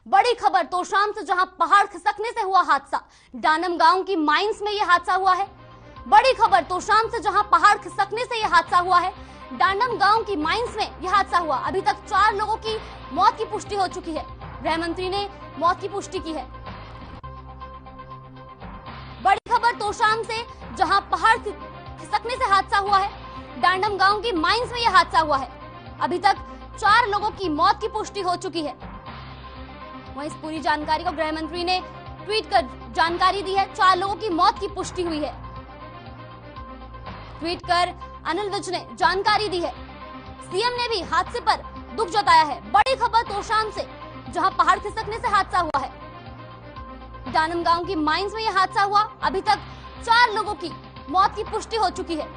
बड़ी खबर तोशाम से, जहां पहाड़ खिसकने से हुआ हादसा। डानम गांव की माइंस में यह हादसा हुआ है। बड़ी खबर तोशाम से, जहां पहाड़ खिसकने से यह हादसा हुआ है। डांडम गांव की माइंस में यह हादसा हुआ। अभी तक 4 लोगों की मौत की पुष्टि हो चुकी है। गृह मंत्री ने मौत की पुष्टि की है। बड़ी खबर तोशाम से, जहां पहाड़ खिसकने से हादसा हुआ है। डांडम गांव की माइंस में यह हादसा हुआ है। अभी तक 4 लोगों की मौत की पुष्टि हो चुकी है। वहीं इस पूरी जानकारी को गृह मंत्री ने ट्वीट कर जानकारी दी है। 4 लोगों की मौत की पुष्टि हुई है। ट्वीट कर अनिल विज ने जानकारी दी है। सीएम ने भी हादसे पर दुख जताया है। बड़ी खबर तोशाम से, जहां पहाड़ खिसकने से हादसा हुआ है। डानम गांव की माइंस में यह हादसा हुआ। अभी तक 4 लोगों की मौत की पुष्टि हो चुकी है।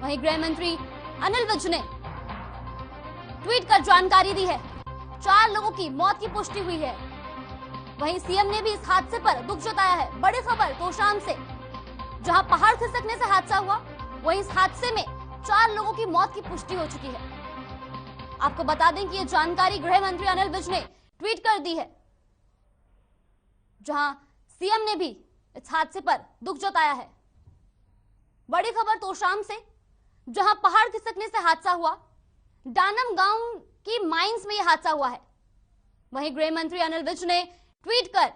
वहीं गृह मंत्री अनिल विज ने ट्वीट कर जानकारी दी है। 4 लोगों की मौत की पुष्टि हुई है। वहीं सीएम ने भी इस हादसे पर दुख जताया है। बड़ी खबर तोशाम से, जहां पहाड़ खिसकने से हादसा हुआ, वहीं इस हादसे में 4 लोगों की मौत की पुष्टि हो चुकी है। आपको बता दें कि यह जानकारी गृह मंत्री अनिल विज ने ट्वीट कर दी है, जहां सीएम ने भी इस हादसे पर दुख जताया है। बड़ी खबर तोशाम से, जहां पहाड़ खिसकने से हादसा हुआ। डानम गांव की माइंस में यह हादसा हुआ है। वहीं गृह मंत्री अनिल विज ने ट्वीट कर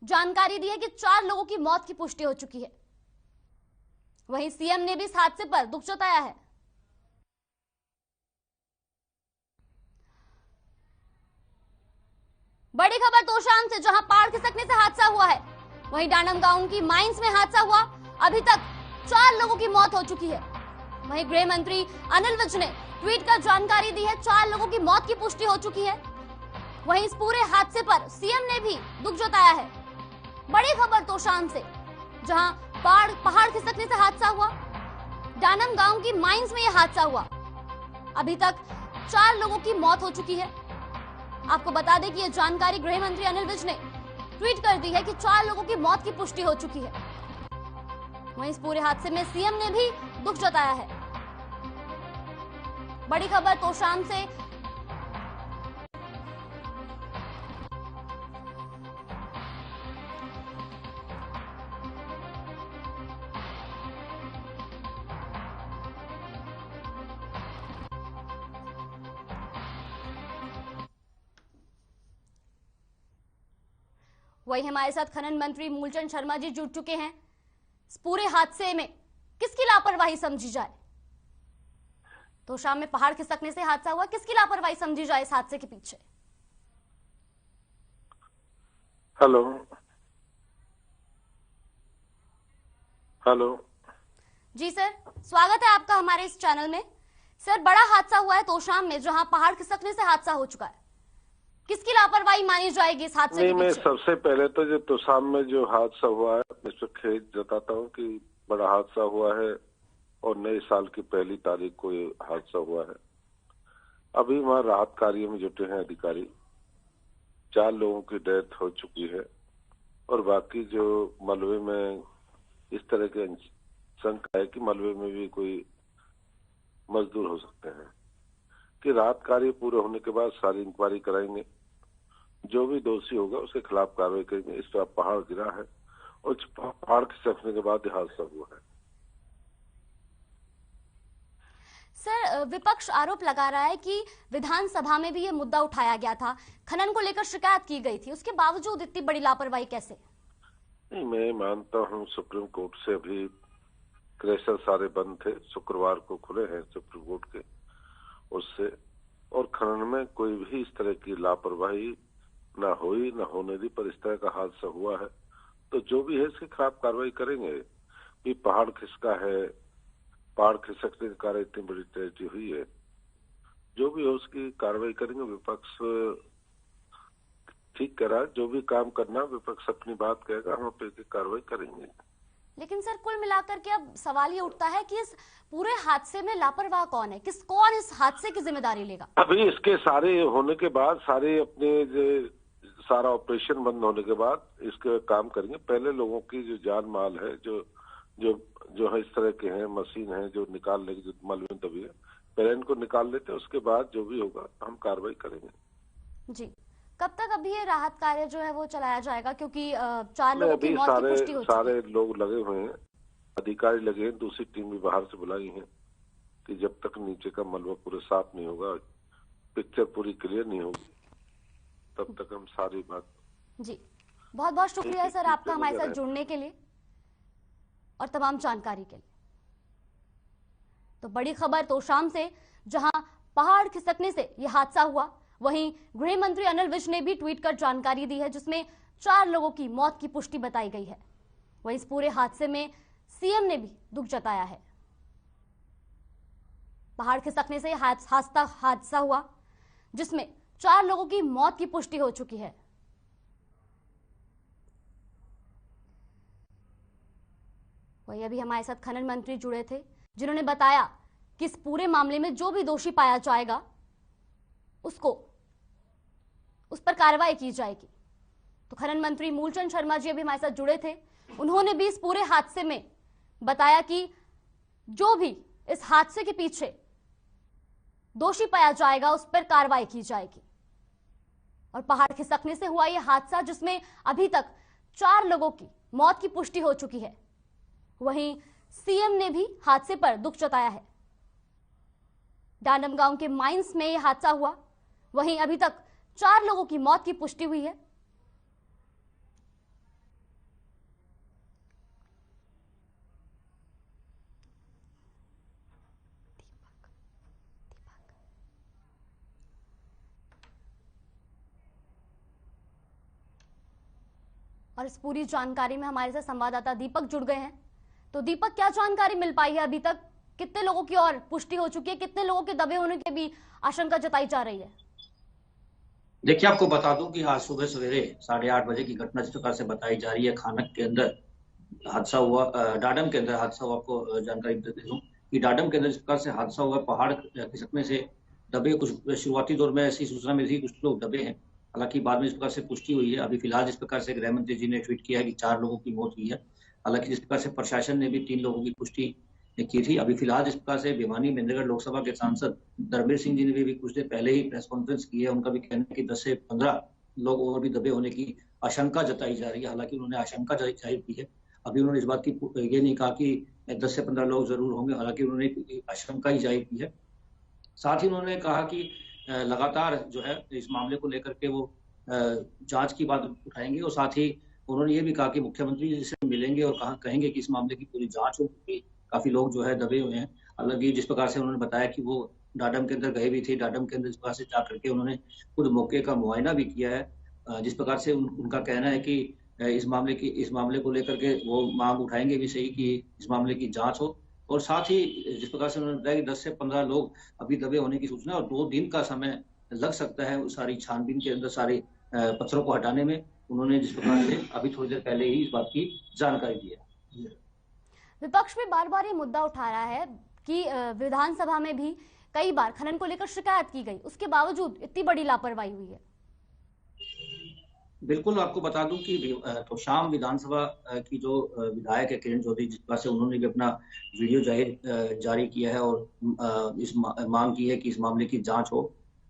जानकारी दी है कि 4 लोगों की मौत की पुष्टि हो चुकी है। वहीं सीएम ने भी इस हादसे पर दुख जताया है। बड़ी खबर तोशाम से, जहां पहाड़ खिसकने से हादसा हुआ है। वहीं डानम गांव की माइंस में हादसा हुआ। अभी तक 4 लोगों की मौत हो चुकी है। वहीं गृह मंत्री अनिल विज ने ट्वीट कर जानकारी दी है। 4 लोगों की मौत की पुष्टि हो चुकी है। वहीं इस पूरे हादसे पर सीएम ने भी दुख जताया है। बड़ी खबर तोशाम से, जहां पहाड़ खिसकने से हादसा हुआ। डानम गांव की माइंस में यह हादसा हुआ। अभी तक 4 लोगों की मौत हो चुकी है। आपको बता दें कि यह जानकारी गृह मंत्री अनिल विज ने ट्वीट कर दी है कि 4 लोगों की मौत की पुष्टि हो चुकी है। वहीं इस पूरे हादसे में सीएम ने भी दुख जताया है। बड़ी खबर तोशाम से, वही हमारे साथ खनन मंत्री मूलचंद शर्मा जी जुड़ चुके हैं। इस पूरे हादसे में किसकी लापरवाही समझी जाए? तोशाम में पहाड़ खिसकने से हादसा हुआ, किसकी लापरवाही समझी जाए इस हादसे के पीछे? हेलो हेलो जी सर, स्वागत है आपका हमारे इस चैनल में। सर, बड़ा हादसा हुआ है तोशाम में, जहां पहाड़ खिसकने से हादसा हो चुका है। किसकी लापरवाही मानी जाएगी इस हादसे के पीछे? मैं सबसे पहले तो जो तोशाम में जो हादसा हुआ है, इस पर खेद जताता हूँ कि बड़ा हादसा हुआ है और नए साल की पहली तारीख को ये हादसा हुआ है। अभी वहाँ राहत कार्य में जुटे हैं अधिकारी। 4 लोगों की डेथ हो चुकी है और बाकी जो मलबे में इस तरह के शंका है कि मलबे में भी कोई मजदूर हो सकते हैं, कि राहत कार्य पूरे होने के बाद सारी इंक्वायरी कराएंगे। जो भी दोषी होगा उसके खिलाफ कार्रवाई करेंगे। इस पर पहाड़ गिरा है और पहाड़ खिसकने के बाद हादसा हुआ है। सर, विपक्ष आरोप लगा रहा है कि विधानसभा में भी ये मुद्दा उठाया गया था, खनन को लेकर शिकायत की गई थी, उसके बावजूद इतनी बड़ी लापरवाही कैसे? नहीं, मैं मानता हूँ सुप्रीम कोर्ट से अभी क्रैशर सारे बंद थे, शुक्रवार को खुले हैं सुप्रीम कोर्ट के उससे, और खनन में कोई भी इस तरह की लापरवाही ना हुई ना होने दी, पर इस तरह का हादसा हुआ है तो जो भी है इसके खिलाफ कार्रवाई करेंगे। कि पहाड़ खिसका है, पहाड़ खिसकने के कारण इतनी बड़ी ट्रेजेडी हुई है, जो भी हो उसकी कार्रवाई करेंगे। विपक्ष ठीक कह रहा है, जो भी काम करना विपक्ष अपनी बात कहेगा, हम पे की कार्रवाई करेंगे। लेकिन सर, कुल मिलाकर के अब सवाल ये उठता है कि इस पूरे हादसे में लापरवाह कौन है? कौन इस हादसे की जिम्मेदारी लेगा? अभी इसके सारे होने के बाद, सारे अपने सारा ऑपरेशन बंद होने के बाद इसके काम करेंगे। पहले लोगों की जो जान माल है, जो जो जो है इस तरह के हैं, मशीन है जो निकालने की, जो मलबे में दबी है, पहले इनको निकाल लेते हैं, उसके बाद जो भी होगा हम कार्रवाई करेंगे। जी, कब तक अभी ये राहत कार्य जो है वो चलाया जाएगा, क्योंकि 4 नहीं, लोगों की अभी मौत की पुष्टि हो चुकी है। सारे लोग लगे हुए हैं, अधिकारी लगे हैं, दूसरी टीम भी बाहर से बुलाई है कि जब तक नीचे का मलबा पूरे साफ नहीं होगा, पिक्चर पूरी क्लियर नहीं होगी, तब तक हम सारी बात। जी, बहुत बहुत शुक्रिया सर आपका हमारे साथ जुड़ने के लिए और तमाम जानकारी के लिए। तो बड़ी खबर तोशाम से, जहां पहाड़ खिसकने से यह हादसा हुआ, वहीं गृह मंत्री अनिल विज ने भी ट्वीट कर जानकारी दी है, जिसमें 4 लोगों की मौत की पुष्टि बताई गई है। वहीं इस पूरे हादसे में सीएम ने भी दुख जताया है। पहाड़ खिसकने से हादसा हुआ जिसमें 4 लोगों की मौत की पुष्टि हो चुकी है। वही अभी हमारे साथ खनन मंत्री जुड़े थे, जिन्होंने बताया कि इस पूरे मामले में जो भी दोषी पाया जाएगा उस पर कार्रवाई की जाएगी। तो खनन मंत्री मूलचंद शर्मा जी अभी हमारे साथ जुड़े थे, उन्होंने भी इस पूरे हादसे में बताया कि जो भी इस हादसे के पीछे दोषी पाया जाएगा उस पर कार्रवाई की जाएगी। और पहाड़ खिसकने से हुआ यह हादसा, जिसमें अभी तक 4 लोगों की मौत की पुष्टि हो चुकी है। वहीं सीएम ने भी हादसे पर दुख जताया है। डांडम गांव के माइंस में यह हादसा हुआ, वहीं अभी तक 4 लोगों की मौत की पुष्टि हुई है। और इस पूरी जानकारी में हमारे साथ संवाददाता दीपक जुड़ गए हैं। तो दीपक, क्या जानकारी मिल पाई है अभी तक? कितने लोगों की और पुष्टि हो चुकी है? कितने लोगों के दबे होने की भी आशंका जताई जा रही है? देखिए, आपको बता दूं कि आज सुबह सवेरे 8:30 बजे की घटना जिस प्रकार से बताई जा रही है, खानक के अंदर हादसा हुआ, डाडम के अंदर हादसा हुआ। आपको जानकारी देते दूं कि डाडम के अंदर जिस प्रकार से हादसा हुआ, पहाड़ खिसकने से दबे कुछ, शुरुआती दौर में ऐसी सूचना मिली थी कुछ लोग दबे हैं, हालांकि बाद में इस प्रकार से पुष्टि हुई है। अभी फिलहाल जिस प्रकार से गृह मंत्री जी ने ट्वीट किया है कि 4 लोगों की मौत हुई है, हालांकि जिस प्रकार से प्रशासन ने भी 3 लोगों की पुष्टि की थी। अभी फिलहाल जिस प्रकार से भिवानी मेंढरगढ़ लोकसभा के सांसद धर्मवीर सिंह जी ने भी कुछ देर पहले ही प्रेस कॉन्फ्रेंस की है। उनका भी कहना है कि 10 से 15 लोग और भी दबे होने की आशंका जताई जा रही है। हालांकि उन्होंने आशंका जाहिर की है, अभी उन्होंने इस बात की ये नहीं कहा कि 10 से 15 लोग जरूर होंगे, हालांकि उन्होंने आशंका ही जाहिर की है। साथ ही उन्होंने कहा कि लगातार जो है इस मामले को लेकर के वो जांच की बात उठाएंगे, और साथ ही उन्होंने ये भी कहा कि मुख्यमंत्री जी से मिलेंगे और कहेंगे कि इस मामले की पूरी जांच हो, क्योंकि काफी लोग जो है दबे हुए हैं। हालांकि जिस प्रकार से उन्होंने बताया कि वो डाडम के अंदर गए भी थे, डाडम के अंदर इस प्रकार से जा करके उन्होंने खुद मौके का मुआयना भी किया है। जिस प्रकार से उनका कहना है कि इस मामले को लेकर के वो मांग उठाएंगे भी सही कि इस मामले की जांच हो। और साथ ही जिस प्रकार से उन्होंने बताया कि 10 से 15 लोग अभी दबे होने की सूचना, और 2 दिन का समय लग सकता है उस सारी छानबीन के अंदर सारे पत्थरों को हटाने में। उन्होंने जिस प्रकार से अभी थोड़ी देर पहले ही इस बात की जानकारी दी है। विपक्ष में बार बार ये मुद्दा उठा रहा है कि विधानसभा में भी कई बार खनन को लेकर शिकायत की गई, उसके बावजूद इतनी बड़ी लापरवाही हुई है। बिल्कुल, आपको बता दूं कि तोशाम विधानसभा की जो विधायक है किरण चौधरी, जिस प्रकार से उन्होंने भी अपना वीडियो जारी किया है और इस मांग की है कि इस मामले की जांच हो।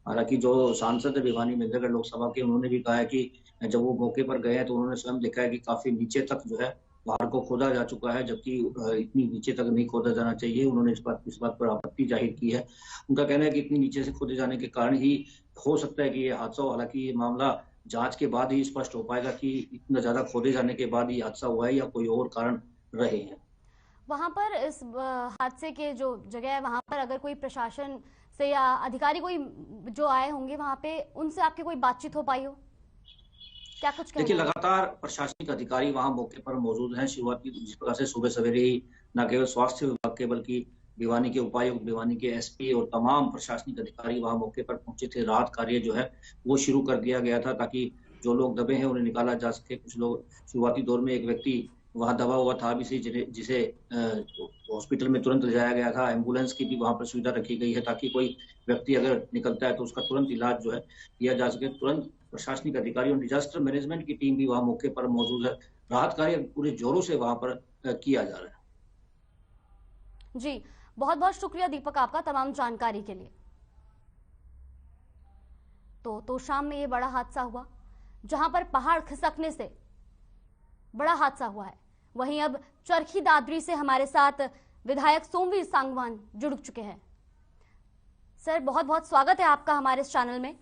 हालांकि जो सांसद है भिवानी मेंढरगढ़ लोकसभा के, उन्होंने भी कहा है कि जब वो मौके पर गए हैं तो उन्होंने स्वयं देखा है कि काफी नीचे तक जो है पहाड़ को खोदा जा चुका है, जबकि इतनी नीचे तक नहीं खोदा जाना चाहिए। उन्होंने इस बात पर आपत्ति जाहिर की है। उनका कहना है कि इतनी नीचे से खोदे जाने के कारण ही हो सकता है कि ये हादसा हो। हालांकि ये मामला जांच के बाद ही स्पष्ट हो पाएगा कि इतना ज्यादा खोदे जाने के बाद ही हादसा हुआ है या कोई और कारण रहे हैं। वहां पर इस हादसे के जो जगह है, वहां पर अगर कोई प्रशासन से या अधिकारी कोई जो आए होंगे वहां पे, उनसे आपकी कोई बातचीत हो पाई हो? क्या कुछ कहना? देखिए, लगातार प्रशासनिक अधिकारी वहां मौके पर मौजूद हैं। शुरुआती जिस प्रकार से सुबह सवेरे ही न केवल स्वास्थ्य विभाग के बल्कि भिवानी के उपायुक्त, भिवानी के एसपी और तमाम प्रशासनिक अधिकारी वहां मौके पर पहुंचे थे। राहत कार्य जो है वो शुरू कर दिया गया था ताकि जो लोग दबे हैं उन्हें निकाला जा सके। कुछ लोग, शुरुआती दौर में एक व्यक्ति वहां दबा हुआ था जिसे हॉस्पिटल में तुरंत ले जाया गया था। एम्बुलेंस की भी वहां पर सुविधा रखी गई है ताकि कोई व्यक्ति अगर निकलता है तो उसका तुरंत इलाज जो है किया जा सके। तुरंत प्रशासनिक अधिकारी और डिजास्टर मैनेजमेंट की टीम भी वहां मौके पर मौजूद है। राहत कार्य पूरे जोरों से वहां पर किया जा रहा है। जी, बहुत बहुत शुक्रिया दीपक आपका तमाम जानकारी के लिए। तो तोशाम में ये बड़ा हादसा हुआ जहां पर पहाड़ खिसकने से बड़ा हादसा हुआ है। वहीं अब चरखी दादरी से हमारे साथ विधायक सोमवीर सांगवान जुड़ चुके हैं। सर, बहुत बहुत स्वागत है आपका हमारे इस चैनल में।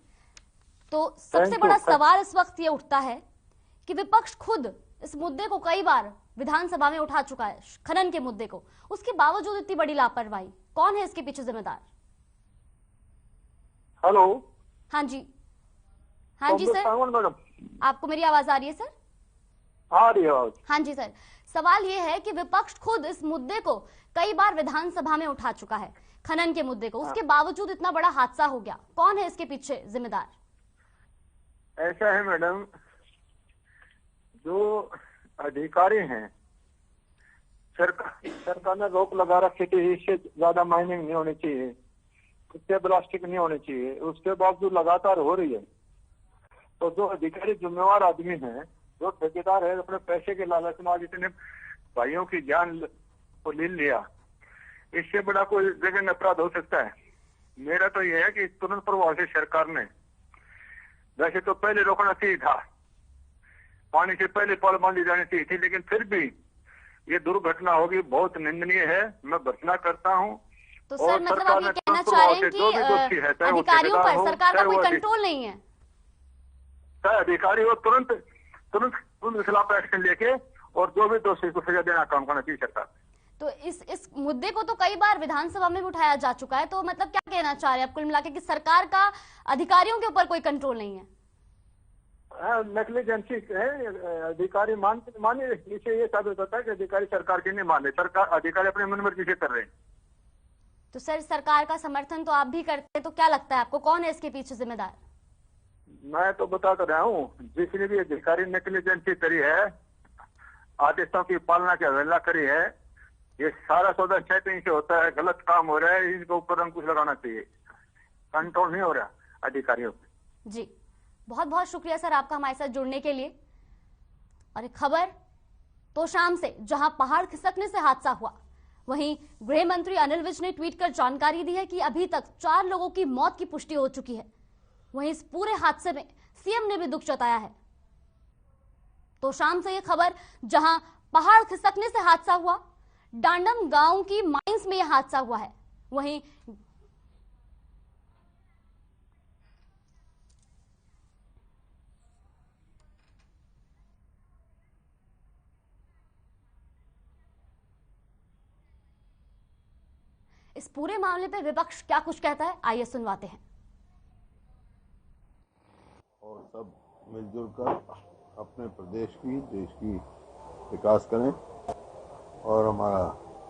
तो सबसे बड़ा सवाल इस वक्त ये उठता है कि विपक्ष खुद इस मुद्दे को कई बार विधानसभा में उठा चुका है, खनन के मुद्दे को, उसके बावजूद इतनी बड़ी लापरवाही, कौन है इसके पीछे जिम्मेदार? हेलो। हाँ जी सर, मैडम, आपको मेरी आवाज आ रही है सर? आ रही है आवाज। हाँ जी सर, सवाल ये है कि विपक्ष खुद इस मुद्दे को कई बार विधानसभा में उठा चुका है, खनन के मुद्दे को, उसके बावजूद इतना बड़ा हादसा हो गया, कौन है इसके पीछे जिम्मेदार? ऐसा है मैडम, जो अधिकारी हैं, सरकार ने रोक लगा रखी थी, इससे ज्यादा माइनिंग नहीं होनी चाहिए, इससे ब्लास्टिक नहीं होनी चाहिए, उसके बावजूद लगातार हो रही है। तो जो अधिकारी जिम्मेवार आदमी हैं, जो ठेकेदार है, अपने पैसे के लालच में आज इतने भाइयों की जान को ले लिया, इससे बड़ा कोई जघन्य अपराध हो सकता है? मेरा तो यह है कि तुरंत प्रभाव से सरकार ने, वैसे तो पहले रोकना चाहिए था, पानी से पहले पाल बांधी जानी चाहिए थी, लेकिन फिर भी ये दुर्घटना होगी, बहुत निंदनीय है, मैं भर्त्सना करता हूँ। तो सर, मतलब आप ये कहना चाह रहे हैं कि अधिकारियों पर सरकार का कोई कंट्रोल नहीं है? अधिकारी हो तुरंत खिलाफ एक्शन लेके और जो भी दोषी को सजा देना काम करना चाहिए सरकार। तो इस मुद्दे को तो कई बार विधानसभा में भी उठाया जा चुका है, तो मतलब क्या कहना चाह रहे हैं आप कुल मिलाकर कि सरकार का अधिकारियों के ऊपर कोई कंट्रोल नहीं है? नेग्लिजेंसी है, अधिकारी माने इसे ये साबित होता है कि अधिकारी सरकार की नहीं मान रहे, सरकार अधिकारी अपने मन मर्जी से कर रहे हैं। तो सर, सरकार का समर्थन तो आप भी करते हैं, तो क्या लगता है आपको कौन है इसके पीछे जिम्मेदार? मैं तो बता तो रहा हूँ, जिसने भी अधिकारी नेग्लिजेंसी करी है, आदेशों की पालना की अवहेलना करी है, ये सारा सौदा सेटिंग से होता है, गलत काम हो रहा है, इनके ऊपर अंकुश लगाना चाहिए, कंट्रोल नहीं हो रहा अधिकारियों पे। जी, बहुत बहुत शुक्रिया सर आपका हमारे साथ जुड़ने के लिए। और एक खबर तोशाम से, जहां पहाड़ खिसकने से हादसा हुआ, वहीं गृह मंत्री अनिल विज ने ट्वीट कर जानकारी दी है कि अभी तक 4 लोगों की मौत की पुष्टि हो चुकी है। वहीं इस पूरे हादसे में सीएम ने भी दुख जताया है। तोशाम से यह खबर, जहां पहाड़ खिसकने से हादसा हुआ, डांडम गांव की माइंस में यह हादसा हुआ है। वहीं इस पूरे मामले पर विपक्ष क्या कुछ कहता है, आइए सुनवाते हैं। और सब मिलजुल कर अपने प्रदेश की, देश की विकास करें और हमारा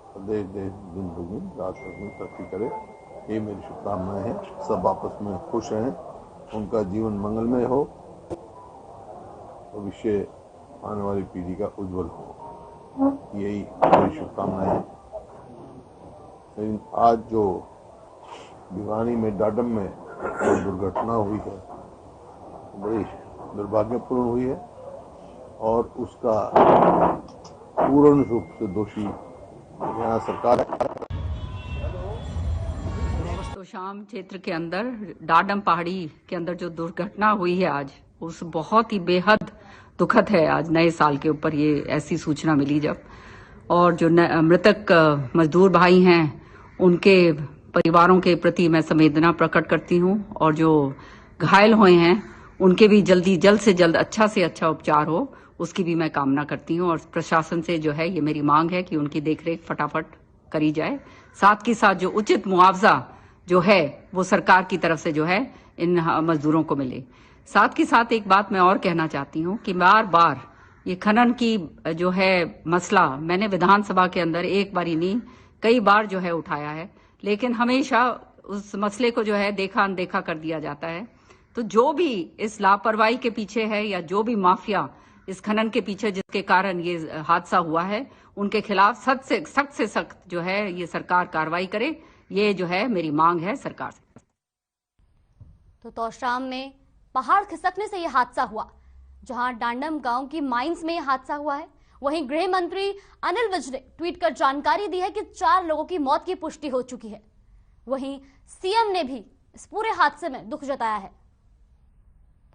प्रदेश देश दिन दुगुनी रात चौगुनी तरक्की करे, ये मेरी शुभकामनाएं हैं। सब आपस में खुश रहें, उनका जीवन मंगलमय हो, भविष्य आने वाली पीढ़ी का उज्जवल हो, यही मेरी शुभकामनाएं हैं। लेकिन आज जो भिवानी में डाडम में दुर्घटना हुई है, बड़ी दुर्भाग्यपूर्ण हुई है और उसका पूर्ण रूप से दोषी यहाँ सरकार है। तोशाम क्षेत्र के अंदर डाडम पहाड़ी के अंदर जो दुर्घटना हुई है आज, उस बहुत ही बेहद दुखद है। आज नए साल के ऊपर ये ऐसी सूचना मिली जब, और जो मृतक मजदूर भाई हैं उनके परिवारों के प्रति मैं संवेदना प्रकट करती हूँ, और जो घायल हुए हैं उनके भी जल्द से जल्द अच्छा से अच्छा उपचार हो, उसकी भी मैं कामना करती हूँ। और प्रशासन से जो है ये मेरी मांग है कि उनकी देखरेख फटाफट करी जाए, साथ के साथ जो उचित मुआवजा जो है वो सरकार की तरफ से जो है इन मजदूरों को मिले। साथ के साथ एक बात मैं और कहना चाहती हूँ कि बार बार ये खनन की जो है मसला मैंने विधानसभा के अंदर एक बार ही नहीं कई बार जो है उठाया है, लेकिन हमेशा उस मसले को जो है देखा अनदेखा कर दिया जाता है। तो जो भी इस लापरवाही के पीछे है या जो भी माफिया इस खनन के पीछे जिसके कारण ये हादसा हुआ है, उनके खिलाफ सख्त से सख्त जो है ये सरकार कार्रवाई करे, ये जो है मेरी मांग है सरकार से। तो तोशाम में पहाड़ खिसकने से यह हादसा हुआ, जहां डांडम गांव की माइंस में यह हादसा हुआ है। वहीं गृह मंत्री अनिल विज ने ट्वीट कर जानकारी दी है कि 4 लोगों की मौत की पुष्टि हो चुकी है। वहीं सीएम ने भी इस पूरे हादसे में दुख जताया है।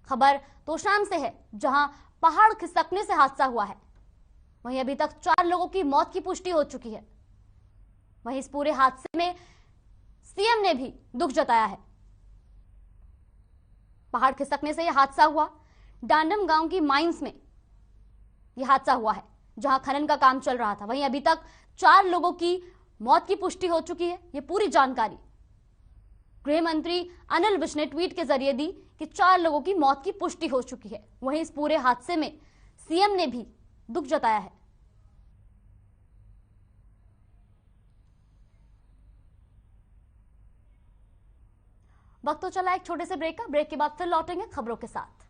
खबर तोशाम से है, जहां पहाड़ खिसकने से हादसा हुआ है। वहीं अभी तक 4 लोगों की मौत की पुष्टि हो चुकी है। वहीं इस पूरे हादसे में सीएम ने भी दुख जताया है। पहाड़ खिसकने से यह हादसा हुआ। डांडम गांव की माइंस में यह हादसा हुआ है, जहां खनन का काम चल रहा था। वहीं अभी तक 4 लोगों की मौत की पुष्टि हो चुकी है। ये पूरी जानकारी गृह मंत्री अनिल विज ने ट्वीट के जरिए दी कि 4 लोगों की मौत की पुष्टि हो चुकी है। वहीं इस पूरे हादसे में सीएम ने भी दुख जताया है। वक्त तो चला एक छोटे से ब्रेक का। ब्रेक के बाद फिर लौटेंगे खबरों के साथ।